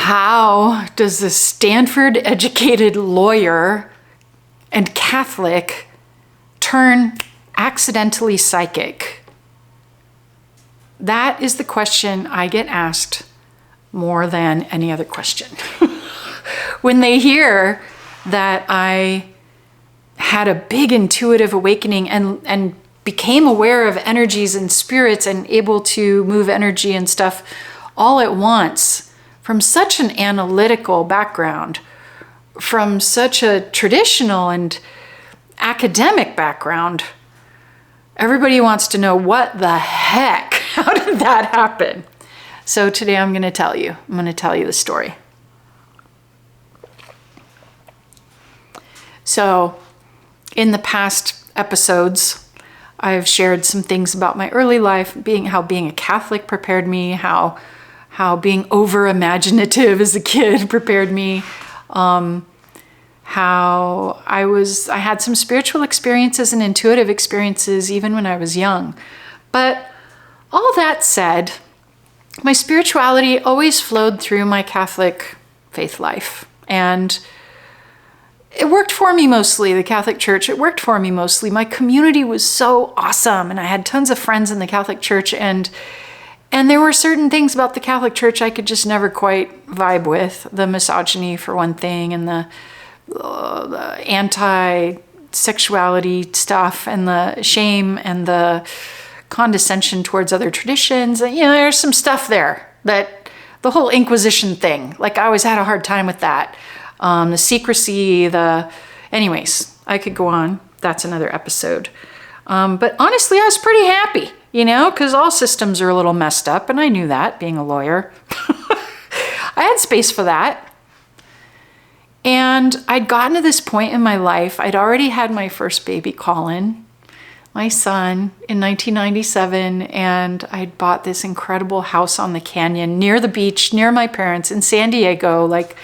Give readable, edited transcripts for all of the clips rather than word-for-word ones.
How does a Stanford-educated lawyer and Catholic turn accidentally psychic? That is the question I get asked more than any other question. When they hear that I had a big intuitive awakening and became aware of energies and spirits and able to move energy and stuff all at once from such an analytical background, from such a traditional and academic background, everybody wants to know what the heck, how did that happen? So today I'm going to tell you the story. So in the past episodes, I've shared some things about my early life, how being a Catholic prepared me, how being over imaginative as a kid prepared me, how I had some spiritual experiences and intuitive experiences even when I was young. But all that said, my spirituality always flowed through my Catholic faith life. And it worked for me mostly, the Catholic Church. It worked for me mostly. My community was so awesome, and I had tons of friends in the Catholic Church, and there were certain things about the Catholic Church I could just never quite vibe with. The misogyny, for one thing, and the anti-sexuality stuff, and the shame, and the condescension towards other traditions. You know, there's some stuff there, that the whole Inquisition thing, like I always had a hard time with that. The secrecy, anyways, I could go on. That's another episode. But honestly, I was pretty happy, because all systems are a little messed up, and I knew that, being a lawyer. I had space for that. And I'd gotten to this point in my life. I'd already had my first baby, Colin, my son, in 1997, and I'd bought this incredible house on the canyon near the beach, near my parents in San Diego. Like,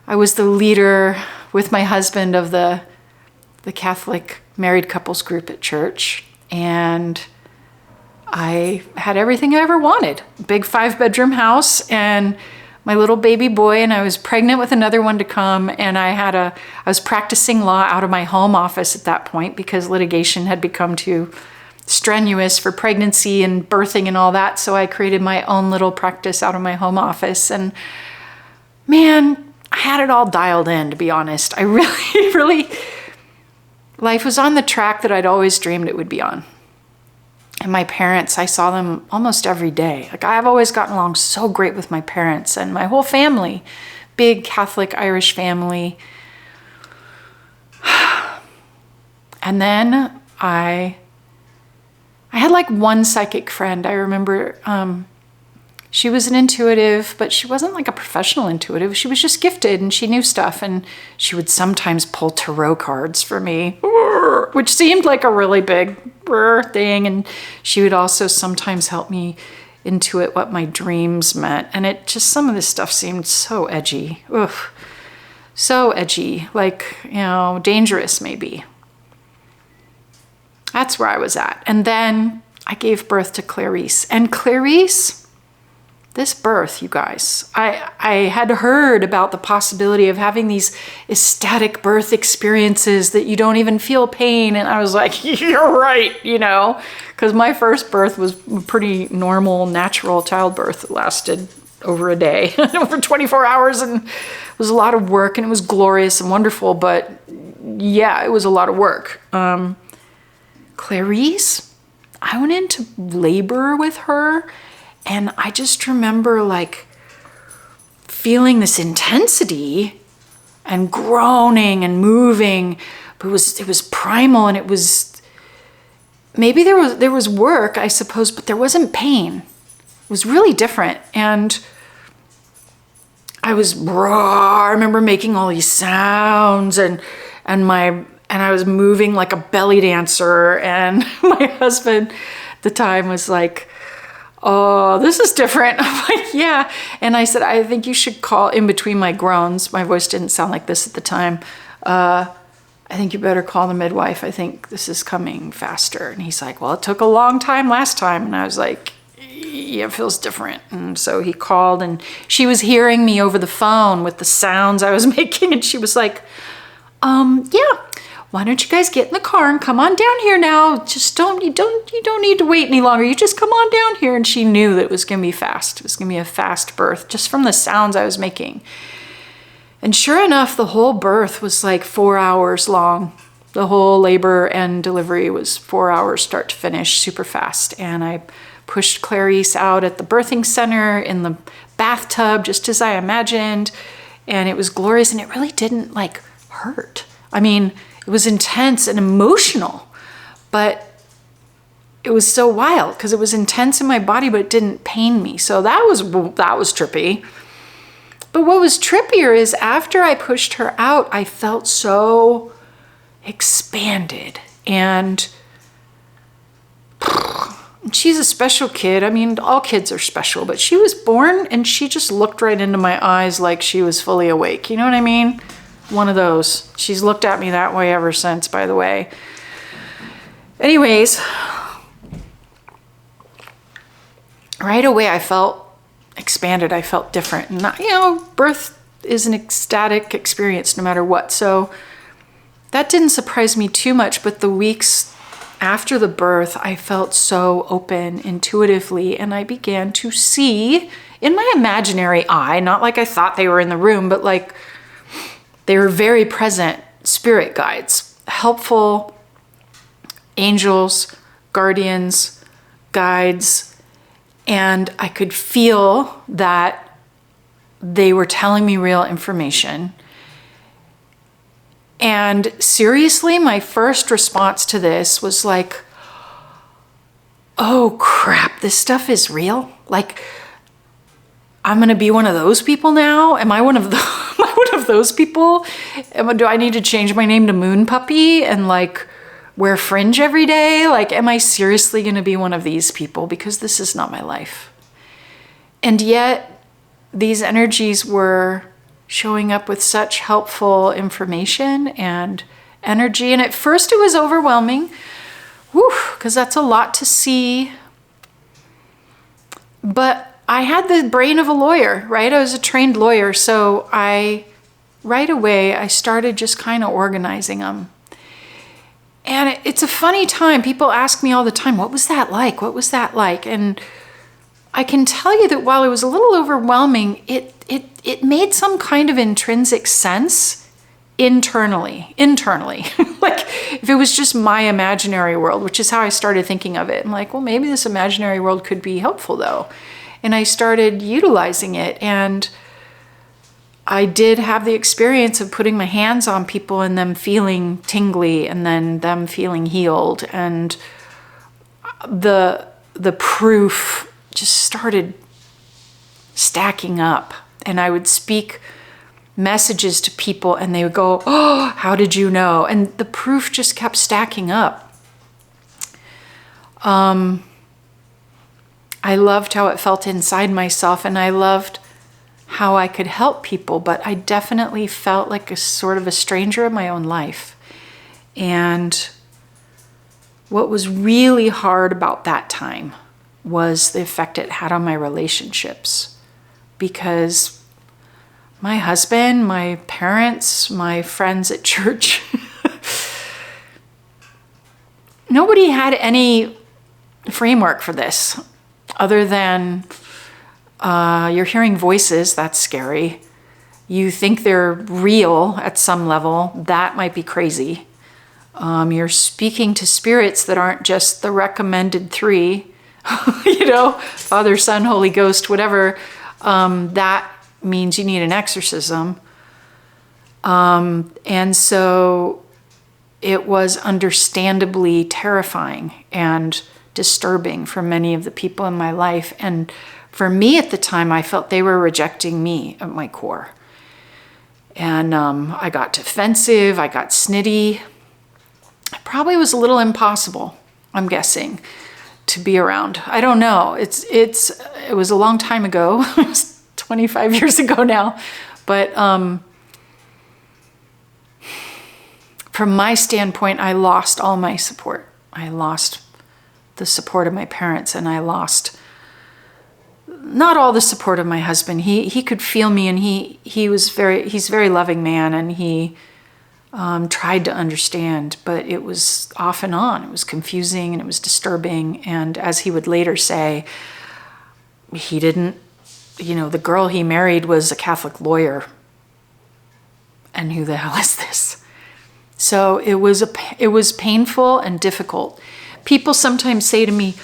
I was the leader with my husband of the Catholic married couples group at church, and I had everything I ever wanted. Big 5-bedroom house and my little baby boy, and I was pregnant with another one to come, and I was practicing law out of my home office at that point because litigation had become too strenuous for pregnancy and birthing and all that, so I created my own little practice out of my home office, and man, I had it all dialed in, to be honest. I really, life was on the track that I'd always dreamed it would be on. And my parents, I saw them almost every day. Like, I've always gotten along so great with my parents and my whole family, big Catholic Irish family. And then I had like one psychic friend. I remember, she was an intuitive, but she wasn't like a professional intuitive. She was just gifted and she knew stuff. And she would sometimes pull tarot cards for me, which seemed like a really big thing. And she would also sometimes help me intuit what my dreams meant. And some of this stuff seemed so edgy. Ugh, so edgy, like, dangerous maybe. That's where I was at. And then I gave birth to Clarice. And Clarice, this birth, you guys, I had heard about the possibility of having these ecstatic birth experiences that you don't even feel pain. And I was like, you're right, because my first birth was pretty normal, natural childbirth. It lasted over a day, over 24 hours, and it was a lot of work, and it was glorious and wonderful. But yeah, it was a lot of work. Clarice, I went into labor with her. And I just remember like feeling this intensity and groaning and moving, but it was primal, and it was, maybe there was work, I suppose, but there wasn't pain. It was really different. And I remember making all these sounds and I was moving like a belly dancer, and my husband at the time was like, oh, this is different. I'm like, yeah. And I said, I think you should call, in between my groans, my voice didn't sound like this at the time. I think you better call the midwife. I think this is coming faster. And he's like, well, it took a long time last time. And I was like, yeah, it feels different. And so he called, and she was hearing me over the phone with the sounds I was making. And she was like, yeah, why don't you guys get in the car and come on down here now? Just you don't need to wait any longer. You just come on down here. And she knew that it was going to be fast. It was going to be a fast birth just from the sounds I was making. And sure enough, the whole birth was like 4 hours long. The whole labor and delivery was 4 hours start to finish, super fast. And I pushed Clarice out at the birthing center in the bathtub, just as I imagined. And it was glorious, and it really didn't like hurt. I mean, it was intense and emotional, but it was so wild because it was intense in my body, but it didn't pain me. So that was trippy. But what was trippier is after I pushed her out, I felt so expanded. And she's a special kid. I mean, all kids are special, but she was born and she just looked right into my eyes like she was fully awake. You know what I mean? One of those. She's looked at me that way ever since, by the way. Anyways, right away I felt expanded. I felt different. And, birth is an ecstatic experience no matter what. So that didn't surprise me too much, but the weeks after the birth, I felt so open intuitively, and I began to see in my imaginary eye, not like I thought they were in the room, but like they were very present spirit guides, helpful angels, guardians, guides, and I could feel that they were telling me real information. And seriously, my first response to this was like, oh crap, this stuff is real? Like, I'm gonna be one of those people now? Am I one of those people? Do I need to change my name to Moon Puppy and like wear fringe every day? Like, am I seriously gonna be one of these people? Because this is not my life. And yet, these energies were showing up with such helpful information and energy. And at first it was overwhelming, because that's a lot to see. But I had the brain of a lawyer, right? I was a trained lawyer. So right away, I started just kind of organizing them. And it's a funny time. People ask me all the time, what was that like? What was that like? And I can tell you that while it was a little overwhelming, it made some kind of intrinsic sense internally. Like if it was just my imaginary world, which is how I started thinking of it. I'm like, well, maybe this imaginary world could be helpful though. And I started utilizing it. And I did have the experience of putting my hands on people and them feeling tingly and then them feeling healed. And the proof just started stacking up, and I would speak messages to people and they would go, oh, how did you know? And the proof just kept stacking up. I loved how it felt inside myself, and I loved how I could help people, but I definitely felt like a sort of a stranger in my own life. And what was really hard about that time was the effect it had on my relationships, because my husband, my parents, my friends at church, nobody had any framework for this other than you're hearing voices, that's scary. You think they're real at some level, that might be crazy. You're speaking to spirits that aren't just the recommended three, Father, Son, Holy Ghost, whatever. That means you need an exorcism. And so it was understandably terrifying and disturbing for many of the people in my life. And for me at the time, I felt they were rejecting me at my core. And I got defensive, I got snitty. It probably was a little impossible, I'm guessing, to be around. I don't know. It was a long time ago. It was 25 years ago now. But from my standpoint, I lost all my support. I lost the support of my parents, and I lost not all the support of my husband. He could feel me, and he's a very loving man, and he tried to understand, but it was off and on. It was confusing and it was disturbing. And as he would later say, he didn't, the girl he married was a Catholic lawyer. And who the hell is this? So it was painful and difficult. People sometimes say to me,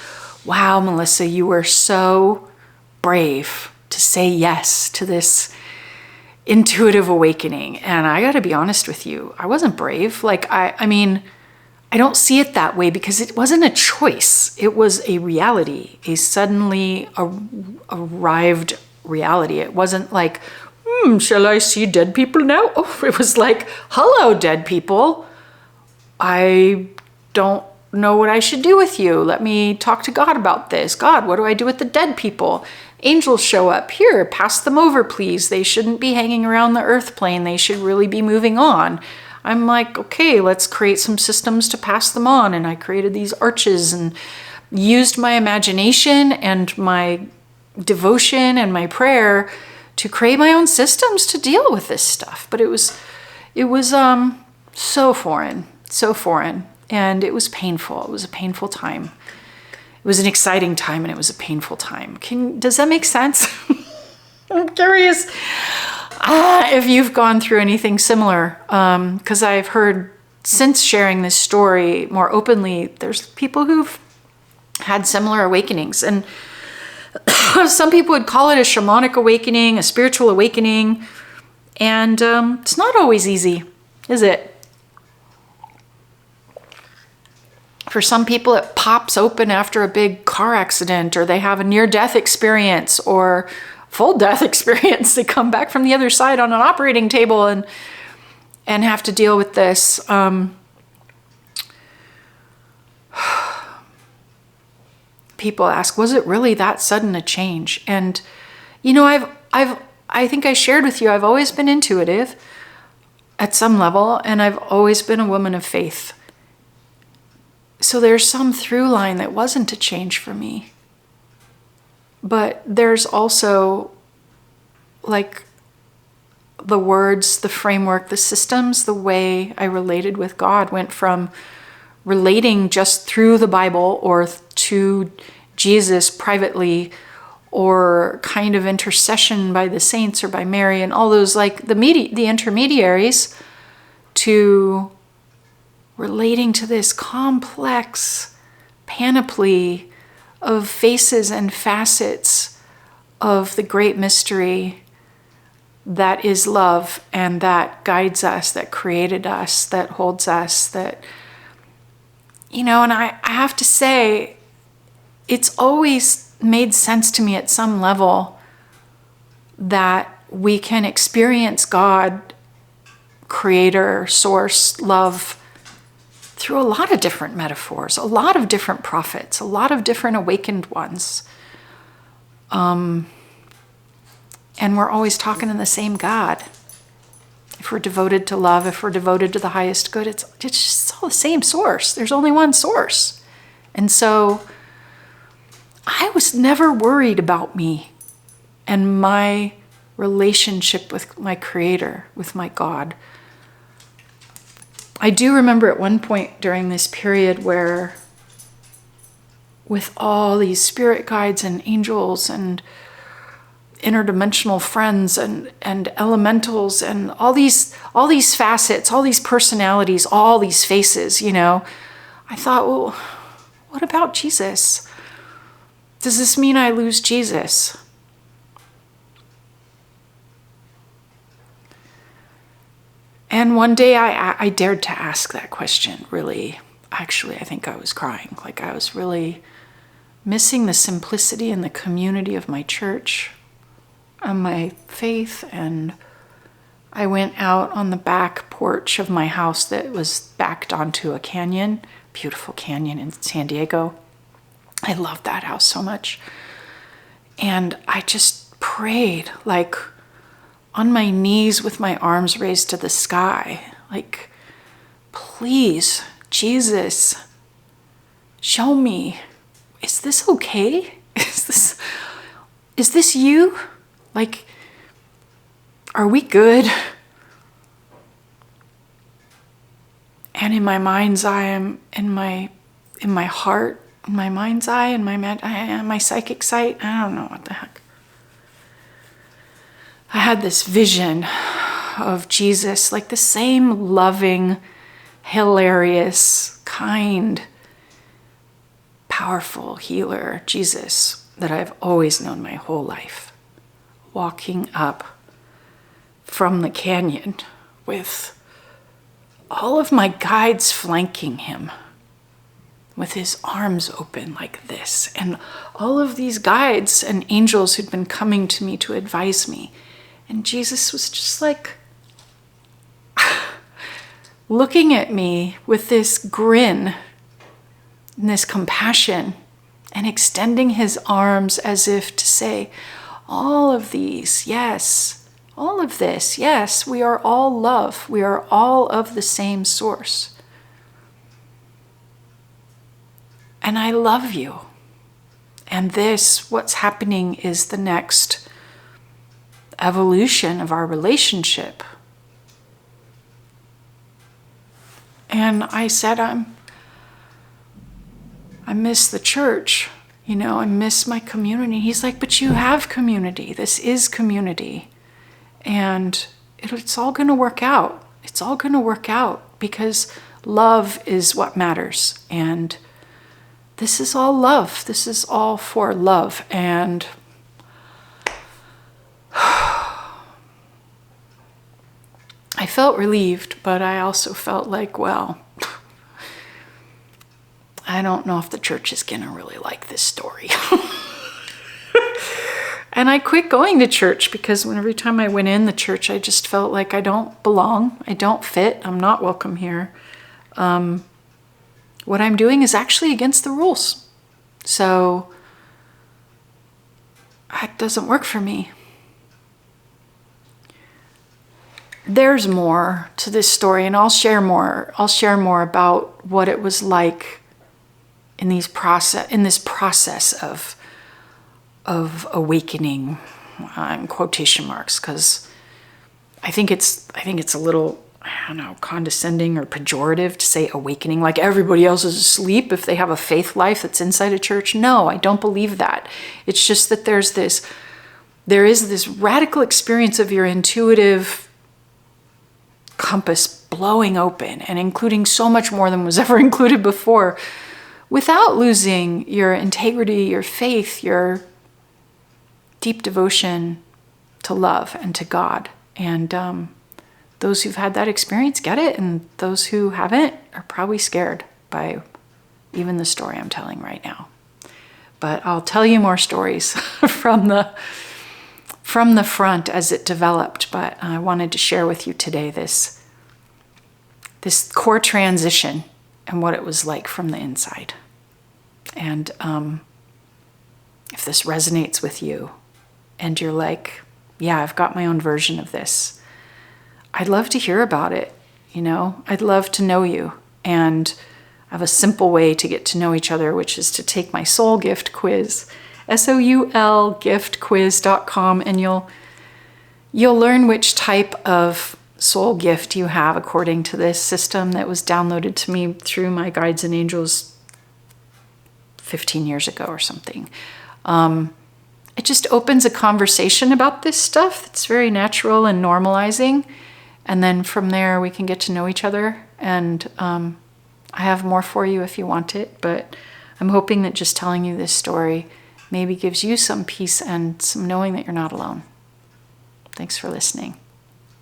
wow, Mellissa, you were so brave to say yes to this intuitive awakening. And I got to be honest with you, I wasn't brave. I mean, I don't see it that way because it wasn't a choice. It was a reality, a suddenly arrived reality. It wasn't like, shall I see dead people now? Oh, it was like, hello, dead people. I don't know what I should do with you. Let me talk to God about this. God, what do I do with the dead people? Angels show up. Here, pass them over, please. They shouldn't be hanging around the earth plane. They should really be moving on. I'm like, okay, let's create some systems to pass them on. And I created these arches and used my imagination and my devotion and my prayer to create my own systems to deal with this stuff. But it was so foreign, and it was painful. It was a painful time. It was an exciting time, and it was a painful time. Does that make sense? I'm curious if you've gone through anything similar, because I've heard since sharing this story more openly, there's people who've had similar awakenings, and some people would call it a shamanic awakening, a spiritual awakening, and it's not always easy, is it? For some people, it pops open after a big car accident, or they have a near-death experience or full death experience. They come back from the other side on an operating table and have to deal with this. People ask, was it really that sudden a change? And I think I shared with you, I've always been intuitive at some level, and I've always been a woman of faith. So there's some through line that wasn't a change for me. But there's also like the words, the framework, the systems, the way I related with God went from relating just through the Bible or to Jesus privately, or kind of intercession by the saints or by Mary and all those, like the intermediaries, to relating to this complex panoply of faces and facets of the great mystery that is love, and that guides us, that created us, that holds us, that, and I have to say, it's always made sense to me at some level that we can experience God, creator, source, love, through a lot of different metaphors, a lot of different prophets, a lot of different awakened ones. And we're always talking to the same God. If we're devoted to love, if we're devoted to the highest good, it's just all the same source. There's only one source. And so I was never worried about me and my relationship with my Creator, with my God. I do remember at one point during this period where, with all these spirit guides and angels and interdimensional friends and elementals and all these facets, all these personalities, all these faces, I thought, well, what about Jesus? Does this mean I lose Jesus? And one day I dared to ask that question, really. Actually, I think I was crying. Like, I was really missing the simplicity and the community of my church and my faith. And I went out on the back porch of my house that was backed onto a canyon, beautiful canyon in San Diego. I loved that house so much. And I just prayed, like, on my knees with my arms raised to the sky, like, please, Jesus, show me, is this okay? is this you? Like, are we good? And in my mind's eye, in my heart, in my mind's eye, in my psychic sight, I don't know what the heck. I had this vision of Jesus, like the same loving, hilarious, kind, powerful healer, Jesus, that I've always known my whole life, walking up from the canyon with all of my guides flanking him, with his arms open like this, and all of these guides and angels who'd been coming to me to advise me. And Jesus was just like looking at me with this grin and this compassion, and extending his arms as if to say, all of these, yes, all of this, yes, we are all love. We are all of the same source. And I love you. And this, what's happening, is the next evolution of our relationship. And I said, I miss the church. You know, I miss my community. He's like, but you have community. This is community. And it's all going to work out. It's all going to work out because love is what matters. And this is all love. This is all for love. And I felt relieved, but I also felt like, well, I don't know if the church is going to really like this story. And I quit going to church because every time I went in the church, I just felt like I don't belong. I don't fit. I'm not welcome here. What I'm doing is actually against the rules. So that doesn't work for me. There's more to this story, and I'll share more. I'll share more about what it was like in this process of awakening, in quotation marks, because I think it's a little, I don't know, condescending or pejorative to say awakening, like everybody else is asleep if they have a faith life that's inside a church. No, I don't believe that. It's just that there is this radical experience of your intuitive compass blowing open and including so much more than was ever included before, without losing your integrity, your faith, your deep devotion to love and to God. And those who've had that experience get it, and those who haven't are probably scared by even the story I'm telling right now. But I'll tell you more stories from the front as it developed. But I wanted to share with you today this core transition and what it was like from the inside. And if this resonates with you and you're like, yeah, I've got my own version of this, I'd love to hear about it. You know, I'd love to know you. And I have a simple way to get to know each other, which is to take my soul gift quiz, soulgiftquiz.com, and you'll learn which type of soul gift you have according to this system that was downloaded to me through my guides and angels 15 years ago or something. It just opens a conversation about this stuff that's very natural and normalizing. And then from there, we can get to know each other. And I have more for you if you want it. But I'm hoping that just telling you this story maybe gives you some peace and some knowing that you're not alone. Thanks for listening.